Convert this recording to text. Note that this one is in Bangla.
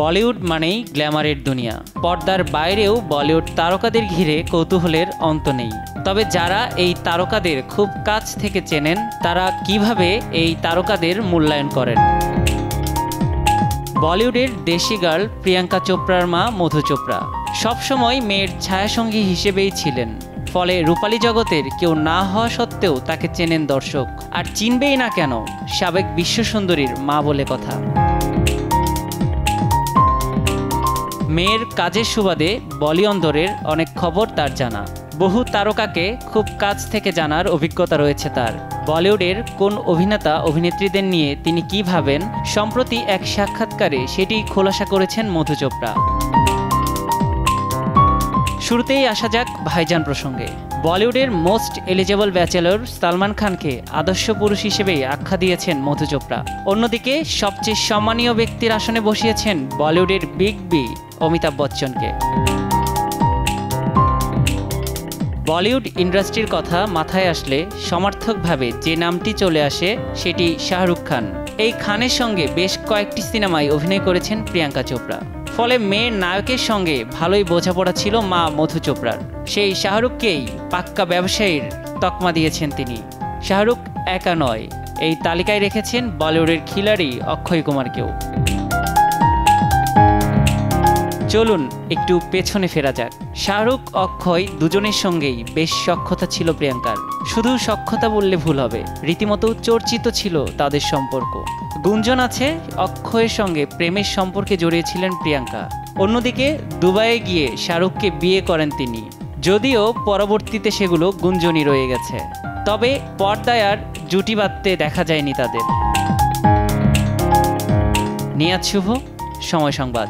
বলিউড মানেই গ্ল্যামারের দুনিয়া। পর্দার বাইরেও বলিউড তারকাদের ঘিরে কৌতূহলের অন্ত নেই। তবে যারা এই তারকাদের খুব কাছ থেকে চেনেন তারা কিভাবে এই তারকাদের মূল্যায়ন করেন। বলিউডের দেশি গার্ল প্রিয়াঙ্কা চোপড়ার মা মধু চোপড়া সবসময় মেয়ের ছায়াসঙ্গী হিসেবেই ছিলেন। ফলে রূপালী জগতের কেউ না হওয়া সত্ত্বেও তাকে চেনেন দর্শক, আর চিনবেই না কেন, সাবেক বিশ্বসুন্দরীর মা বলে কথা। মেয়ের কাজের সুবাদে বলি অন্দরের অনেক খবর তার জানা। বহু তারকাকে খুব কাছ থেকে জানার অভিজ্ঞতা রয়েছে তার। বলিউডের কোন অভিনেতা অভিনেত্রীদের নিয়ে তিনি কি ভাবেন, সম্প্রতি এক সাক্ষাৎকারে সেটি খোলাসা করেছেন মধু চোপড়া। শুরুতেই আসা যাক ভাইজান প্রসঙ্গে। বলিউডের মোস্ট এলিজেবল ব্যাচেলর সালমান খানকে আদর্শ পুরুষ হিসেবেই আখ্যা দিয়েছেন মধু চোপড়া। অন্যদিকে সবচেয়ে সম্মানীয় ব্যক্তির আসনে বসিয়েছেন বলিউডের বিগ বি অমিতাভ বচ্চনকে। বলিউড ইন্ডাস্ট্রির কথা মাথায় আসলে সমার্থকভাবে যে নামটি চলে আসে সেটি শাহরুখ খান। এই খানের সঙ্গে বেশ কয়েকটি সিনেমায় অভিনয় করেছেন প্রিয়াঙ্কা চোপড়া। ফলে মেয়ের নায়কের সঙ্গে ভালোই বোঝাপড়া ছিল মা মধু চোপড়ার। সেই শাহরুখকেই পাক্কা ব্যবসায়ীর তকমা দিয়েছেন তিনি। শাহরুখ একা নয়, এই তালিকায় রেখেছেন বলিউডের খিলাড়ি অক্ষয় কুমারকেও। চলুন একটু পেছনে ফেরা যাক। শাহরুখ অক্ষয় দুজনের সঙ্গেই বেশ সখ্যতা ছিল প্রিয়াঙ্কার। শুধু সখ্যতা বললে ভুল হবে, রীতিমতো চর্চিত ছিল তাদের সম্পর্ক। গুঞ্জন আছে অক্ষয়ের সঙ্গে প্রেমের সম্পর্কে জড়িয়েছিলেন প্রিয়াঙ্কা। অন্যদিকে দুবাইয়ে গিয়ে শাহরুখকে বিয়ে করেন তিনি, যদিও পরবর্তীতে সেগুলো গুঞ্জনই রয়ে গেছে। তবে পর্দায় আর জুটি বাঁধতে দেখা যায়নি তাদের। নিয়াজ শুভ, সময় সংবাদ।